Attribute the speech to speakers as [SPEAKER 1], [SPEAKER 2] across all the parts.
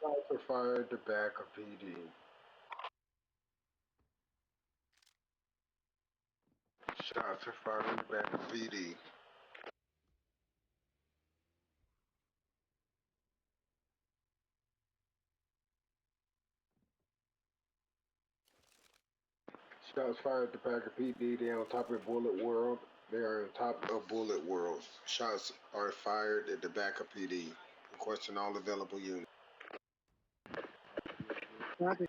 [SPEAKER 1] Shots are fired at the back of PD. Shots are fired at the back of PD. Shots fired at the back of PD. They're on top of Bullet World. They are on top of Bullet World. Shots are fired at the back of PD. Requesting all available units.
[SPEAKER 2] Copy.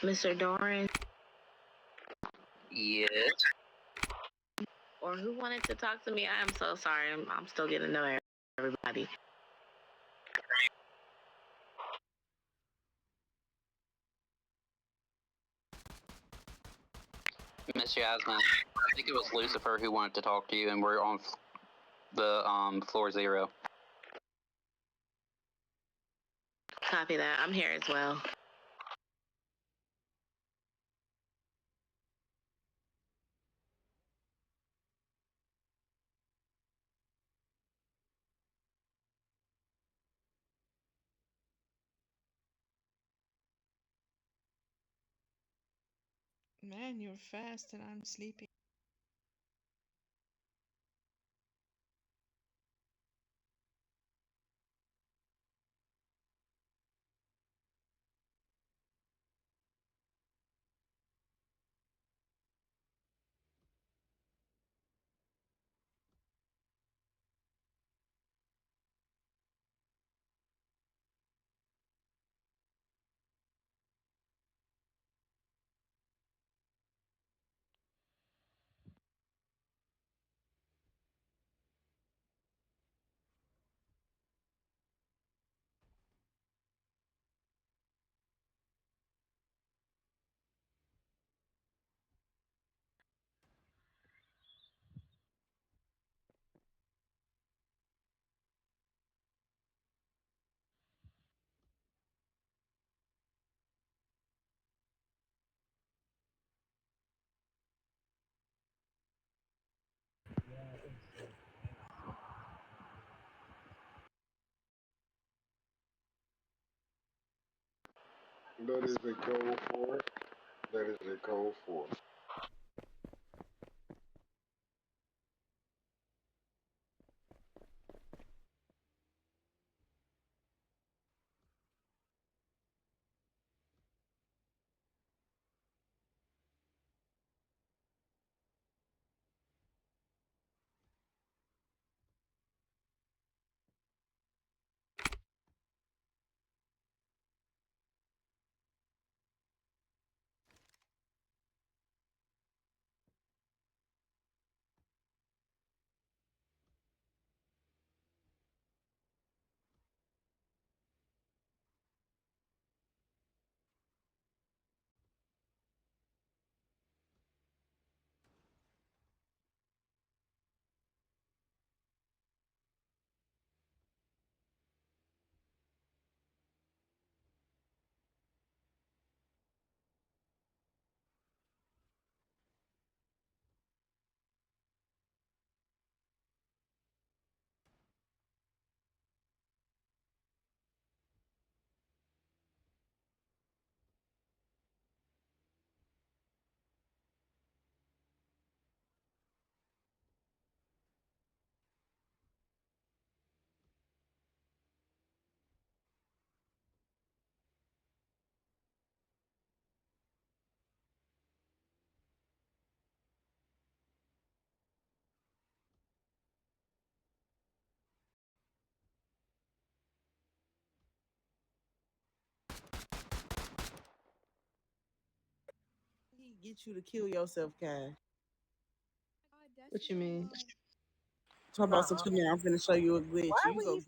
[SPEAKER 3] Mr. Doran,
[SPEAKER 4] Yes.
[SPEAKER 3] or who wanted to talk to me? I am so sorry. I'm still getting to know everybody.
[SPEAKER 4] Miss Jasmine, I think it was Lucifer who wanted to talk to you, and we're on the floor 0.
[SPEAKER 3] Copy that. I'm here as well.
[SPEAKER 5] Man, you're fast and I'm sleepy.
[SPEAKER 1] That is a code for it. That is a code for it.
[SPEAKER 2] get you to kill yourself, Kai?
[SPEAKER 5] What you mean?
[SPEAKER 2] Talk about some come here. I'm finna show you a glitch.
[SPEAKER 6] Why
[SPEAKER 2] You
[SPEAKER 6] would
[SPEAKER 2] go.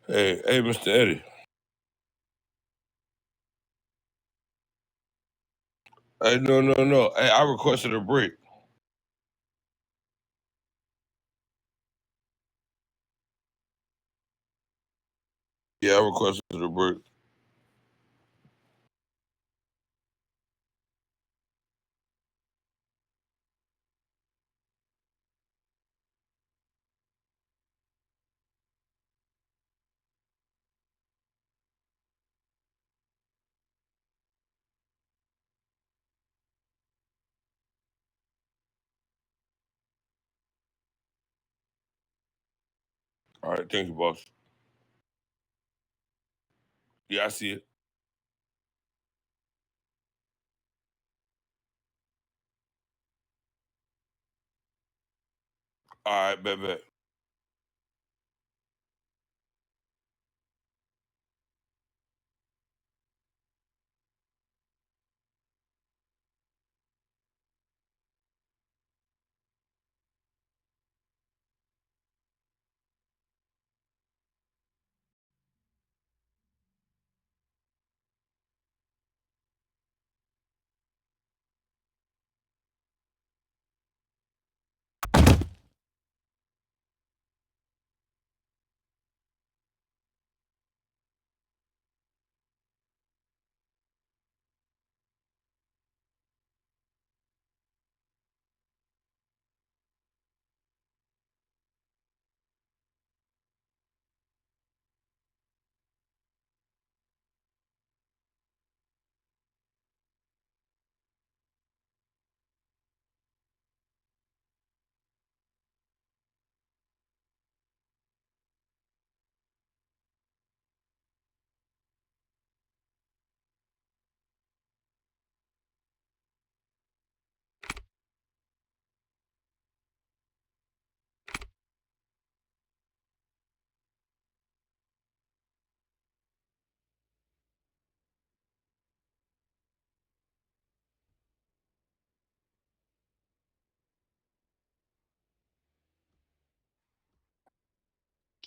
[SPEAKER 6] he?
[SPEAKER 7] Hey, Mr. Eddie. Hey, no. Hey, I requested a break. Yeah, I requested a break. All right, thank you, boss. Yeah, I see it. All right, bet.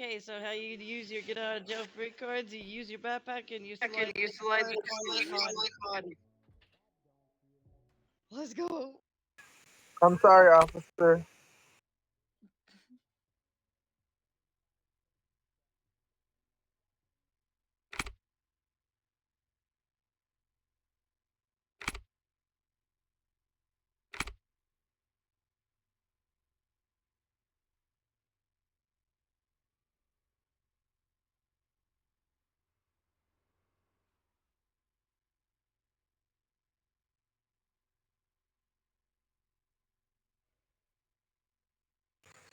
[SPEAKER 5] Okay, so how you use your get out of jail free cards? You use your backpack and you
[SPEAKER 3] I can
[SPEAKER 5] slide
[SPEAKER 3] use
[SPEAKER 5] the
[SPEAKER 3] like
[SPEAKER 5] card on your card. Let's go.
[SPEAKER 6] I'm sorry, officer.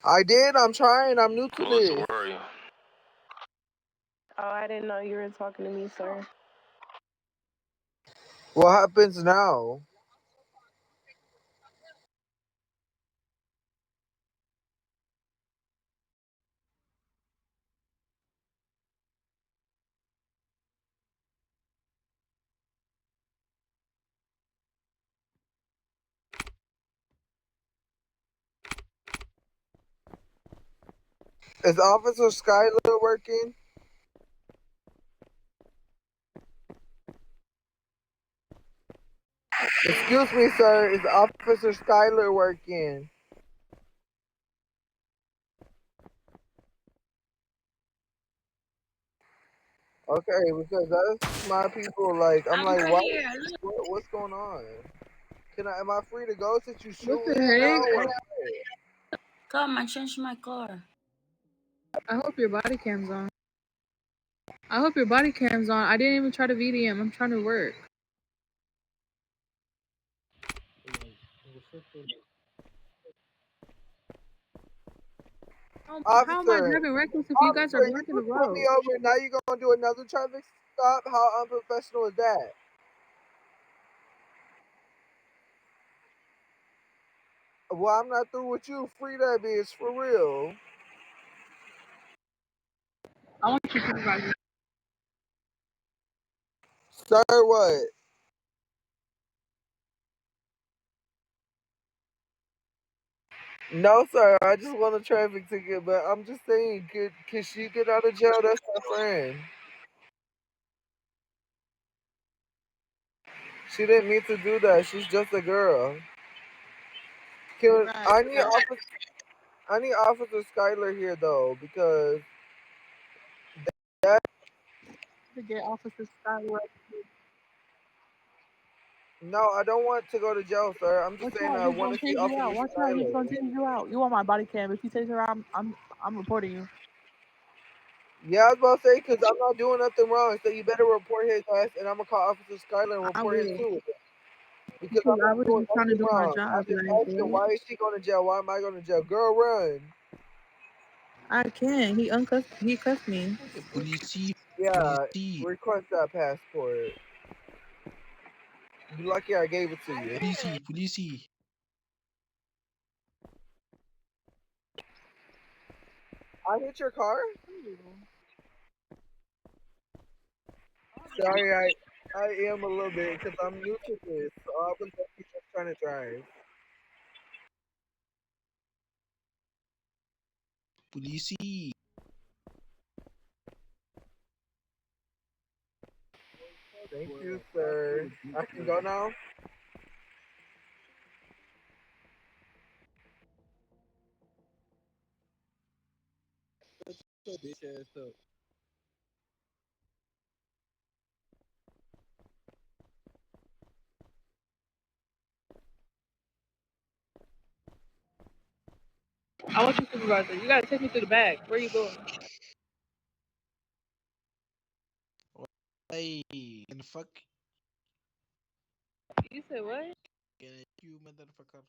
[SPEAKER 6] I did. I'm trying. I'm new to this.
[SPEAKER 7] Where are you?
[SPEAKER 8] Oh, I didn't know you were talking to me, sir.
[SPEAKER 6] What happens now? Is Officer Skyler working? Excuse me, sir. Is Officer Skyler working? Okay, because that's my people. Like, I'm
[SPEAKER 9] I'm
[SPEAKER 6] like,
[SPEAKER 9] right
[SPEAKER 6] what?
[SPEAKER 9] here.
[SPEAKER 6] What's going on? Am I free to go since you
[SPEAKER 5] What the
[SPEAKER 6] shooting now?
[SPEAKER 5] heck?
[SPEAKER 9] Come, I changed my car.
[SPEAKER 5] I hope your body cam's on. I hope your body cam's on. I didn't even try to VDM. I'm trying to work. How am I
[SPEAKER 6] Officer,
[SPEAKER 5] driving reckless if you guys are
[SPEAKER 6] you
[SPEAKER 5] blocking the
[SPEAKER 6] just pulled me
[SPEAKER 5] road?
[SPEAKER 6] over and now you're gonna do another traffic stop? How unprofessional is that? Well, I'm not through with you. Free that bitch for real.
[SPEAKER 5] I want you to supervise.
[SPEAKER 6] Sir, what? No, sir. I just want a traffic ticket, but I'm just saying, can she get out of jail? That's my friend. She didn't mean to do that. She's just a girl.
[SPEAKER 5] Right.
[SPEAKER 6] I need Officer Skyler here though because that.
[SPEAKER 5] To get Officer Skyler.
[SPEAKER 6] No, I don't want to go to jail, sir. I'm just
[SPEAKER 5] Watch
[SPEAKER 6] saying
[SPEAKER 5] out,
[SPEAKER 6] I
[SPEAKER 5] he's
[SPEAKER 6] want
[SPEAKER 5] gonna
[SPEAKER 6] to see
[SPEAKER 5] take you out.
[SPEAKER 6] Officer
[SPEAKER 5] Watch out, he's
[SPEAKER 6] Skyler.
[SPEAKER 5] gonna take you out. You want my body cam? If you take her out, I'm reporting you.
[SPEAKER 6] Yeah, I was about to say because I'm not doing nothing wrong, so you better report his ass, and I'm gonna call Officer Skyler and
[SPEAKER 5] I
[SPEAKER 6] report him
[SPEAKER 5] will.
[SPEAKER 6] too. Because
[SPEAKER 5] Because
[SPEAKER 6] I'm
[SPEAKER 5] I
[SPEAKER 6] not
[SPEAKER 5] was
[SPEAKER 6] doing
[SPEAKER 5] just trying to
[SPEAKER 6] nothing
[SPEAKER 5] do my
[SPEAKER 6] wrong. I'm
[SPEAKER 5] job.
[SPEAKER 6] just
[SPEAKER 5] Like,
[SPEAKER 6] asking
[SPEAKER 5] what?
[SPEAKER 6] why is she going to jail? Why am I going to jail? Girl, run.
[SPEAKER 5] I can. He uncuffed. He cuffed me.
[SPEAKER 10] Polisi,
[SPEAKER 6] Yeah,
[SPEAKER 10] polisi,
[SPEAKER 6] request that passport. You lucky I gave it to you.
[SPEAKER 10] polisi, polisi.
[SPEAKER 6] I hit your car? Sorry, I am a little bit because I'm new to this. So I was actually just trying to drive.
[SPEAKER 10] Polisi.
[SPEAKER 6] Thank you, sir. I can go now?
[SPEAKER 10] Bitch ass up.
[SPEAKER 5] I want you supervisor. You gotta take me to the back. Where you going?
[SPEAKER 10] Hey, and fuck.
[SPEAKER 5] You said what?
[SPEAKER 10] You motherfucker.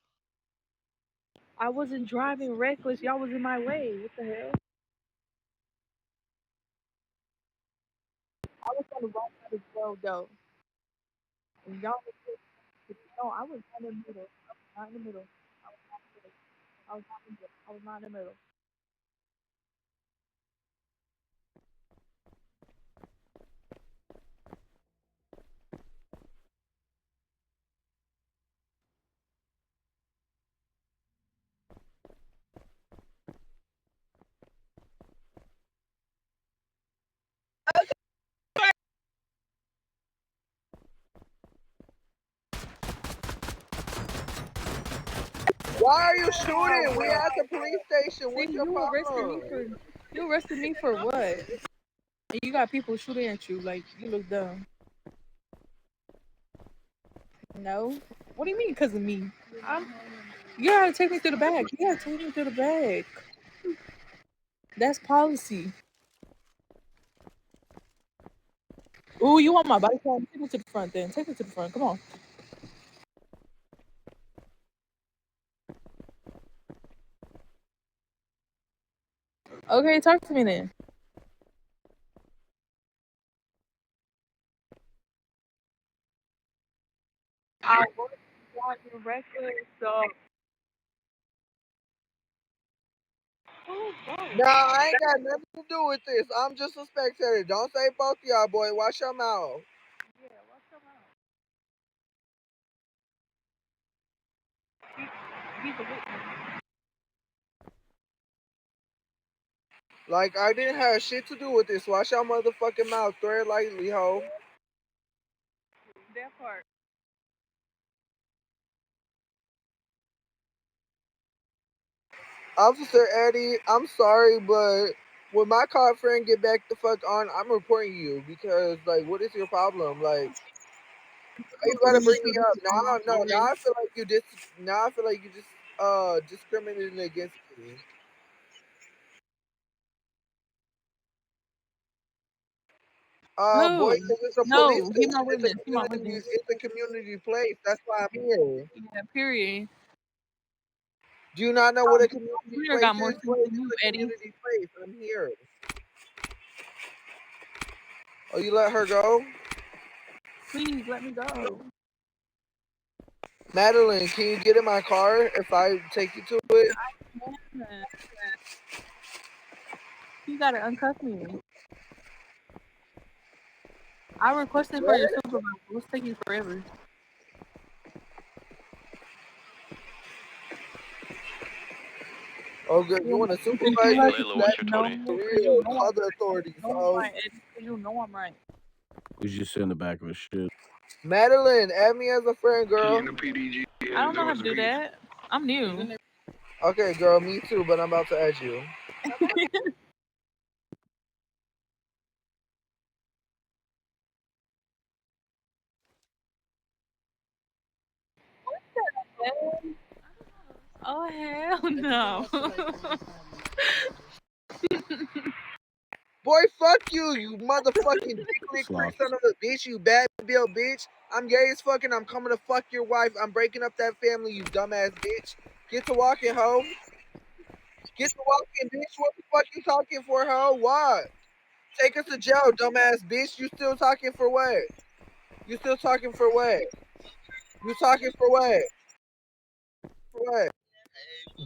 [SPEAKER 5] I wasn't driving reckless. Y'all was in my way. What the hell? I was on the wrong side of the road though. And y'all was no, I was not in the middle. I was not in the middle. I was not in the middle. I was not in the middle. I was not in the middle.
[SPEAKER 6] Why are you shooting? We at the police station.
[SPEAKER 5] See,
[SPEAKER 6] What's your problem?
[SPEAKER 5] you arrested me for what? And you got people shooting at you like you look dumb. No. What do you mean because of me? You gotta take me to the back. You gotta take me to the back. That's policy. Ooh, you want my body cam? Take me to the front then. Take me to the front. Come on. Okay, talk to me then. I was driving reckless, so
[SPEAKER 6] Nah, I ain't got nothing to do with this. I'm just a spectator. Don't say both of y'all, boy. Watch your mouth.
[SPEAKER 5] yeah, what's up? He's a witness.
[SPEAKER 6] Like, I didn't have shit to do with this. Watch your motherfucking mouth. Thread lightly, ho.
[SPEAKER 5] That part.
[SPEAKER 6] Officer Eddie, I'm sorry, but when my car friend get back the fuck on, I'm reporting you because, like, what is your problem? Like, you gotta bring me up. Now, no, now I feel like you now I feel like you just discriminating against me.
[SPEAKER 5] Who?
[SPEAKER 6] Boy, because it's a police
[SPEAKER 5] No, he my
[SPEAKER 6] station.
[SPEAKER 5] witness. He my witness.
[SPEAKER 6] It's a community place. That's why I'm here.
[SPEAKER 5] Yeah, period.
[SPEAKER 6] Do you not know what a community
[SPEAKER 5] Clear
[SPEAKER 6] place
[SPEAKER 5] got more
[SPEAKER 6] is?
[SPEAKER 5] sense
[SPEAKER 6] Boy,
[SPEAKER 5] than
[SPEAKER 6] it's
[SPEAKER 5] you,
[SPEAKER 6] a
[SPEAKER 5] Eddie.
[SPEAKER 6] community place. I'm here. Oh, you let her go?
[SPEAKER 5] Please let me go.
[SPEAKER 6] Madeline, can you get in my car if I take you to it?
[SPEAKER 5] You gotta uncuff me. I requested for
[SPEAKER 6] What?
[SPEAKER 5] your supervisor. What's taking forever?
[SPEAKER 6] Oh, good. You want to
[SPEAKER 5] Because
[SPEAKER 6] supervise
[SPEAKER 5] you like
[SPEAKER 6] me?
[SPEAKER 11] Layla,
[SPEAKER 6] That's
[SPEAKER 11] what's your 20?
[SPEAKER 5] no, because you
[SPEAKER 6] real.
[SPEAKER 5] know
[SPEAKER 6] Call
[SPEAKER 5] I'm
[SPEAKER 6] the
[SPEAKER 5] right.
[SPEAKER 6] authorities.
[SPEAKER 5] You know I'm
[SPEAKER 6] Oh,
[SPEAKER 5] right, Eddie. Because you know I'm right.
[SPEAKER 12] Was just in the back of a shit.
[SPEAKER 6] Madeline, add me as a friend,
[SPEAKER 1] She
[SPEAKER 6] girl.
[SPEAKER 1] in the PDG.
[SPEAKER 5] I don't know how to do that. I'm new.
[SPEAKER 6] Okay, girl, me too, but I'm about to add you.
[SPEAKER 5] Oh hell no.
[SPEAKER 6] Boy, fuck you, you motherfucking dick lick prick son of a bitch, you bad bill bitch. I'm gay as fucking. I'm coming to fuck your wife. I'm breaking up that family, you dumbass bitch. Get to walking, hoe. Get to walking, bitch. What the fuck you talking for, hoe? What? Take us to jail, dumbass bitch. You still talking for what? You still talking for what? You talking for what? For what?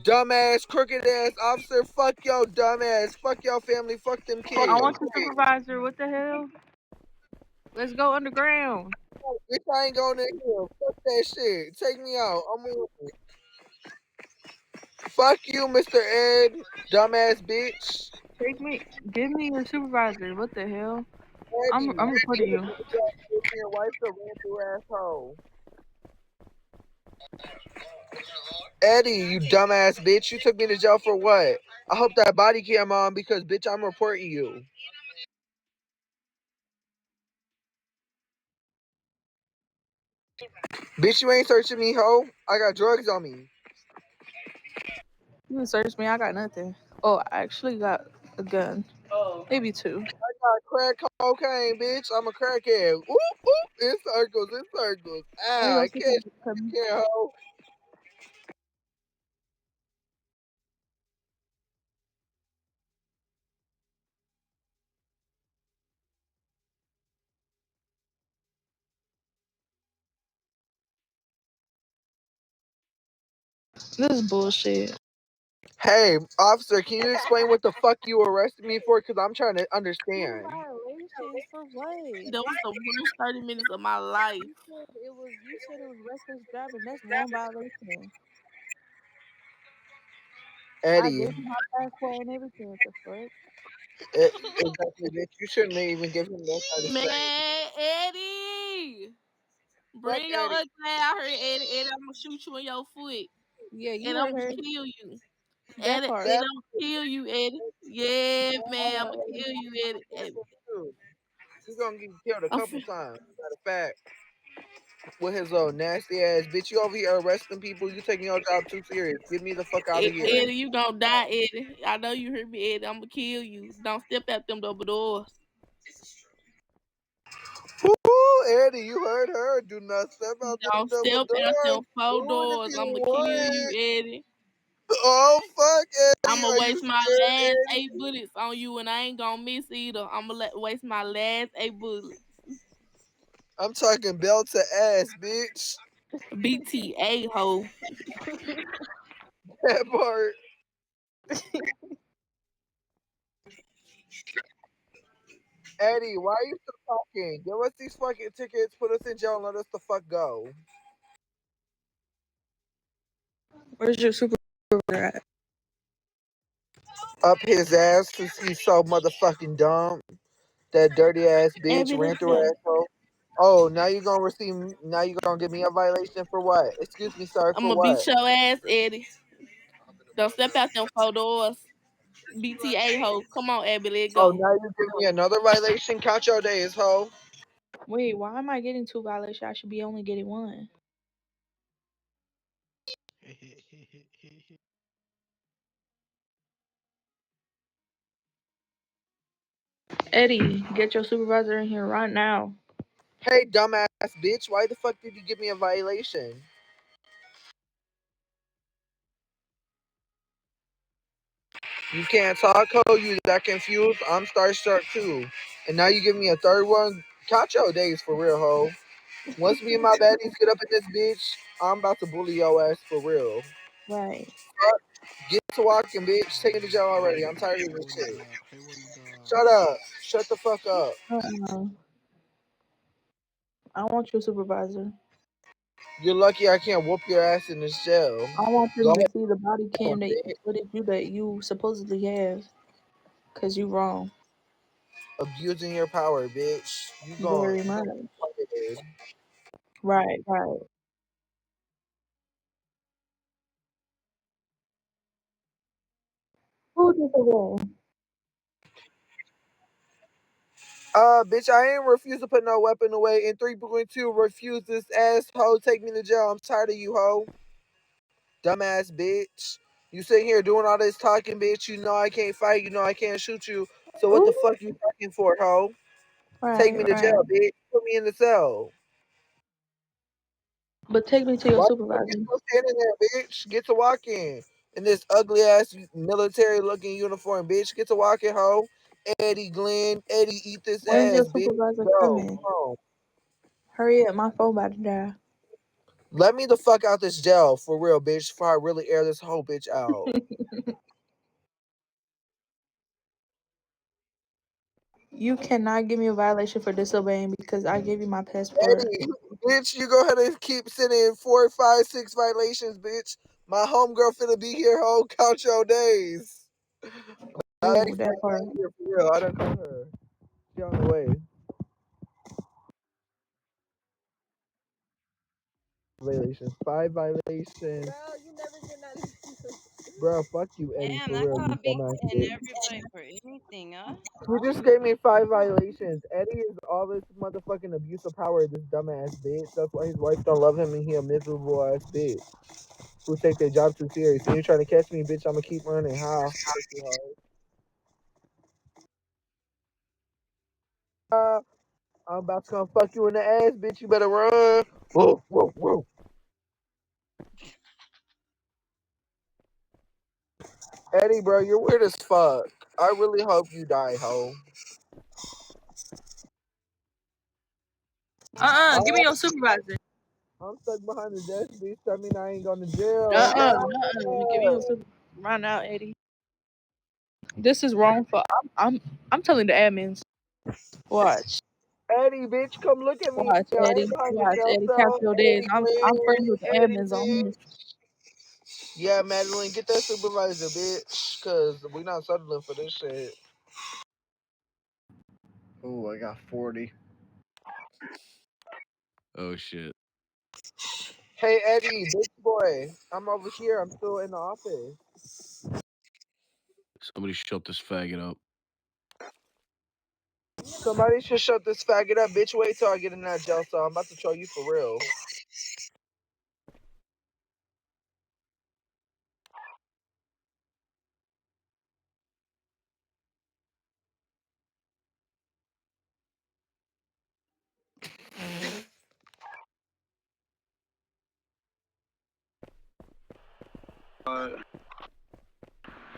[SPEAKER 6] Dumbass, crooked ass officer. Fuck your dumbass. Fuck your family. Fuck them
[SPEAKER 5] I
[SPEAKER 6] kids.
[SPEAKER 5] want the supervisor. What the hell? Let's go underground.
[SPEAKER 6] Bitch, I ain't going in here. Fuck that shit. Take me out. I'm on. Fuck you, Mr. Ed. Dumbass bitch.
[SPEAKER 5] Take me. Give me your supervisor. What the hell?
[SPEAKER 6] Eddie.
[SPEAKER 5] I'm reporting you.
[SPEAKER 6] Your wife's a random asshole. Eddie, you dumbass bitch. You took me to jail for what? I hope that body cam on because, bitch, I'm reporting you. Bitch, you ain't searching me, hoe. I got drugs on me.
[SPEAKER 5] You can search me. I got nothing. Oh, I actually got a gun. Maybe two.
[SPEAKER 6] I got crack cocaine, bitch. I'm a crackhead. Oop, oop. In circles, in circles.
[SPEAKER 5] Where
[SPEAKER 6] Ah,
[SPEAKER 5] your
[SPEAKER 6] I can't,
[SPEAKER 5] supervisor coming?
[SPEAKER 6] hoe.
[SPEAKER 5] This is bullshit.
[SPEAKER 6] Hey, officer, can you explain what the fuck you arrested me for? Because I'm trying to
[SPEAKER 5] Two
[SPEAKER 6] understand.
[SPEAKER 5] violations for what?
[SPEAKER 2] That was the worst 30 minutes of my life.
[SPEAKER 5] You said it was reckless driving. That's one violation. I
[SPEAKER 6] Eddie,
[SPEAKER 5] gave you my passport and everything. What the fuck?
[SPEAKER 6] exactly, bitch. You shouldn't even give him that kind of space.
[SPEAKER 2] Man, Eddie.
[SPEAKER 6] Fuck
[SPEAKER 2] Bring your
[SPEAKER 6] Eddie.
[SPEAKER 2] ugly ass out here, Eddie. Eddie, I'm gonna shoot you in your foot.
[SPEAKER 5] Yeah, you
[SPEAKER 2] And I'm
[SPEAKER 5] heard
[SPEAKER 2] gonna
[SPEAKER 5] her.
[SPEAKER 2] kill you.
[SPEAKER 5] That
[SPEAKER 2] Eddie,
[SPEAKER 5] part.
[SPEAKER 2] Eddie, I'm gonna kill you, Eddie. Yeah, man, I'm gonna kill you, Eddie.
[SPEAKER 6] You're gonna get killed a
[SPEAKER 2] I'm
[SPEAKER 6] couple times. Matter of fact, with his little nasty ass bitch, you over here arresting people. You taking your job too serious. Get me the fuck out of here.
[SPEAKER 2] Eddie, you gonna die, Eddie. I know you heard me, Eddie. I'm gonna kill you. Don't step out them double doors.
[SPEAKER 6] Woo, Eddie, you heard her. Do not step out the
[SPEAKER 2] Don't
[SPEAKER 6] double
[SPEAKER 2] step out them
[SPEAKER 6] doors.
[SPEAKER 2] four
[SPEAKER 6] Do it if
[SPEAKER 2] doors.
[SPEAKER 6] you
[SPEAKER 2] I'm gonna kill you,
[SPEAKER 6] want.
[SPEAKER 2] Eddie.
[SPEAKER 6] Oh fuck,
[SPEAKER 2] I'm
[SPEAKER 6] Eddie,
[SPEAKER 2] gonna
[SPEAKER 6] are you
[SPEAKER 2] waste my
[SPEAKER 6] scared,
[SPEAKER 2] last
[SPEAKER 6] Eddie?
[SPEAKER 2] 8 bullets on you, and I ain't gonna miss either. I'm gonna waste my last 8 bullets.
[SPEAKER 6] I'm talking belt to ass, bitch.
[SPEAKER 2] BTA hoe.
[SPEAKER 6] That part. Eddie, why are you still talking? Give us these fucking tickets, put us in jail, and let us the fuck go.
[SPEAKER 5] Where's your supervisor at?
[SPEAKER 6] Up his ass because he's so motherfucking dumb. That dirty ass bitch
[SPEAKER 2] Abby,
[SPEAKER 6] ran
[SPEAKER 2] let's
[SPEAKER 6] through
[SPEAKER 2] go.
[SPEAKER 6] asshole. Oh, now you gonna receive? Now you gonna give me a violation for what? Excuse me, sir,
[SPEAKER 2] I'm
[SPEAKER 6] for
[SPEAKER 2] gonna
[SPEAKER 6] what?
[SPEAKER 2] beat your ass, Eddie. Don't step out them four doors. BTA hoe. Come on, Abby, let
[SPEAKER 6] Oh,
[SPEAKER 2] go.
[SPEAKER 6] now you give me another violation. Count your days, ho.
[SPEAKER 5] Wait, why am I getting two violations? I should be only getting one. Eddie, get your supervisor in here right now.
[SPEAKER 6] Hey, dumbass bitch, why the fuck did you give me a violation? You can't talk, ho. You got confused. I'm starstruck too, and now you give me a third one. Count your days for real, ho. Once me and my baddies get up in this bitch, I'm about to bully your ass for real.
[SPEAKER 5] Right.
[SPEAKER 6] Get to walking, bitch. Take me to jail already. I'm tired of this shit. Shut up. Shut the fuck up.
[SPEAKER 5] Uh-uh. I want your supervisor.
[SPEAKER 6] You're lucky I can't whoop your ass in this jail.
[SPEAKER 5] I want
[SPEAKER 6] Go
[SPEAKER 5] them to
[SPEAKER 6] ahead,
[SPEAKER 5] see the body cam that
[SPEAKER 6] bitch.
[SPEAKER 5] footage that you supposedly have. Cause you wrong.
[SPEAKER 6] Abusing your power, bitch.
[SPEAKER 5] Very
[SPEAKER 6] You
[SPEAKER 5] much.
[SPEAKER 6] gonna get fucked.
[SPEAKER 5] Right, right. Who did the wall?
[SPEAKER 6] Bitch, I ain't refuse to put no weapon away. In 3.2, refuse this asshole. Take me to jail. I'm tired of you, hoe. Dumbass bitch. You sitting here doing all this talking, bitch. You know I can't fight. You know I can't shoot you. So what the
[SPEAKER 5] Ooh.
[SPEAKER 6] fuck you talking for, hoe? Take
[SPEAKER 5] Right,
[SPEAKER 6] me to
[SPEAKER 5] right.
[SPEAKER 6] jail, bitch. Put me in the cell.
[SPEAKER 5] But take me to your
[SPEAKER 6] Why the fuck you
[SPEAKER 5] supervisor.
[SPEAKER 6] still standing there, bitch? Get to walking. in this ugly ass military looking uniform, bitch. Get to walking, hoe. Eddie Glenn, Eddie, eat this
[SPEAKER 5] When's your
[SPEAKER 6] ass, bitch.
[SPEAKER 5] supervisor
[SPEAKER 6] Go,
[SPEAKER 5] coming?
[SPEAKER 6] come on.
[SPEAKER 5] Hurry up, my phone about to die.
[SPEAKER 6] Let me the fuck out this jail for real, bitch. Before I really air this whole bitch out.
[SPEAKER 5] You cannot give me a violation for disobeying because I gave you my passport.
[SPEAKER 6] Eddie, bitch, you go ahead and keep sending 4, 5, 6 violations, bitch. My homegirl finna be here, hoe. Count your days.
[SPEAKER 5] Ooh, that part.
[SPEAKER 6] Here for real. I done call her. She on the way. Violations. 5 violations.
[SPEAKER 11] Girl, you never get nothing.
[SPEAKER 6] Bro, fuck you, Eddie,
[SPEAKER 11] Damn,
[SPEAKER 6] for
[SPEAKER 11] that
[SPEAKER 6] real.
[SPEAKER 11] girl
[SPEAKER 6] You
[SPEAKER 11] be
[SPEAKER 6] dumbass
[SPEAKER 11] getting
[SPEAKER 6] bitch.
[SPEAKER 11] everybody for anything, huh?
[SPEAKER 6] You just gave me 5 violations. Eddie is all this motherfucking abuse of power, this dumbass bitch. That's why his wife don't love him and he a miserable ass bitch who take their job too serious. And you trying to catch me, bitch, I'm gonna keep running. How? I'm about to come fuck you in the ass, bitch. You better run. Whoa, whoa, whoa. Eddie, bro, you're weird as fuck. I really hope you die, ho.
[SPEAKER 5] Give me your supervisor.
[SPEAKER 6] I'm stuck behind the desk, bitch. That mean I ain't going to jail.
[SPEAKER 5] Give me your supervisor right now, Eddie. This is wrong for. I'm telling the admins. Watch,
[SPEAKER 6] Eddie, bitch, come look at me.
[SPEAKER 5] watch,
[SPEAKER 6] I
[SPEAKER 5] Eddie.
[SPEAKER 6] ain't behind the
[SPEAKER 5] Watch,
[SPEAKER 6] jail
[SPEAKER 5] Eddie. Count
[SPEAKER 6] cell.
[SPEAKER 5] your days.
[SPEAKER 6] Eddie
[SPEAKER 5] I'm friends with the
[SPEAKER 6] Glenn, Eddie
[SPEAKER 5] admins on
[SPEAKER 6] bitch.
[SPEAKER 5] here.
[SPEAKER 6] Yeah, Madeline, get that supervisor, bitch. Cause we not settling for this shit.
[SPEAKER 13] Oh, I got 40.
[SPEAKER 12] Oh shit.
[SPEAKER 6] Hey, Eddie, bitch boy. I'm over here. I'm still in the office.
[SPEAKER 12] Somebody shut this faggot up.
[SPEAKER 6] Somebody should shut this faggot up, bitch. Wait till I get in that jail cell. I'm about to show you for real.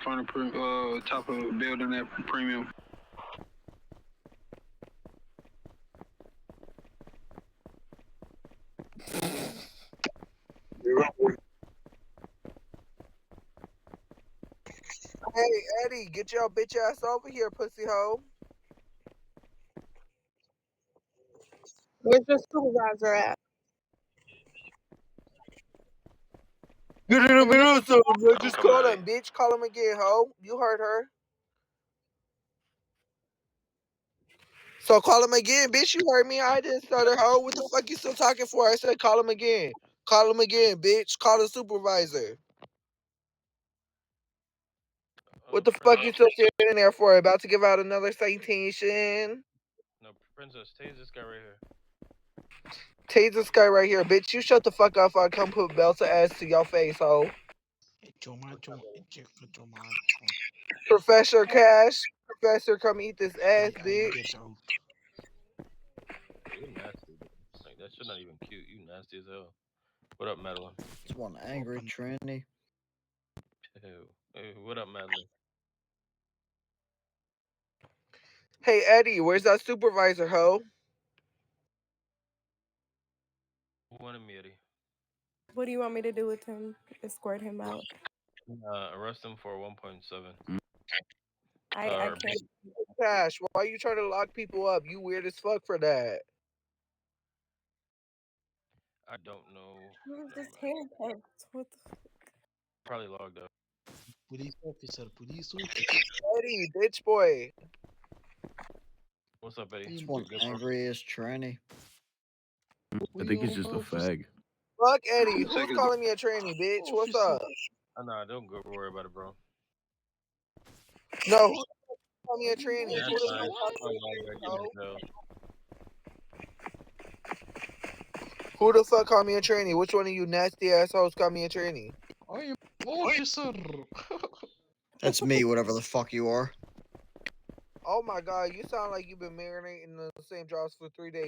[SPEAKER 14] Find a top of a building at premium.
[SPEAKER 6] Hey, Eddie, get your bitch ass over here, pussy hoe.
[SPEAKER 5] Where's your supervisor at?
[SPEAKER 6] Get in the middle of something. Just call him, bitch. Call him again, hoe. You heard her. So call him again, bitch. You heard me. I didn't start her, hoe. What the fuck you still talking for? I said call him again. Call him again, bitch. Call the supervisor. What the fuck you still sitting there for? About to give out another citation?
[SPEAKER 15] No, Princess, tase this guy right here.
[SPEAKER 6] Tase this guy right here, bitch. You shut the fuck up. I come put belt to ass to your face, hoe. Professor Cash. Professor, come eat this ass, bitch.
[SPEAKER 15] You nasty, bro. Like, that shit not even cute. You nasty as hell. What up, Madeline?
[SPEAKER 13] It's one angry tranny.
[SPEAKER 15] Ew. Hey, what up, Madeline?
[SPEAKER 6] Hey, Eddie, where's that supervisor, hoe?
[SPEAKER 15] Who wanted me, Eddie?
[SPEAKER 8] What do you want me to do with him? Escort him out.
[SPEAKER 15] Arrest him for 1.7.
[SPEAKER 8] I can't.
[SPEAKER 6] Cash, why you trying to lock people up? You weird as fuck for that.
[SPEAKER 15] I don't know.
[SPEAKER 8] He was just handcuffed. What the fuck?
[SPEAKER 15] Probably logged up.
[SPEAKER 10] Police officer.
[SPEAKER 6] Eddie, bitch boy.
[SPEAKER 15] What's up, Eddie?
[SPEAKER 13] It's one angry ass tranny.
[SPEAKER 12] I think he's just a fag.
[SPEAKER 6] Fuck Eddie. Who's calling me a tranny, bitch? What's up?
[SPEAKER 15] Nah, don't go worry about it, bro.
[SPEAKER 6] No, who's calling me a tranny?
[SPEAKER 15] Yeah,
[SPEAKER 6] Who the
[SPEAKER 15] fine.
[SPEAKER 6] fuck
[SPEAKER 15] Probably logged back in jail.
[SPEAKER 6] Who the fuck called me a tranny? Which one of you nasty assholes called me a tranny?
[SPEAKER 10] I am officer.
[SPEAKER 13] That's me, whatever the fuck you are.
[SPEAKER 6] Oh my god, you sound like you've been marinating in the same jobs for 3 days.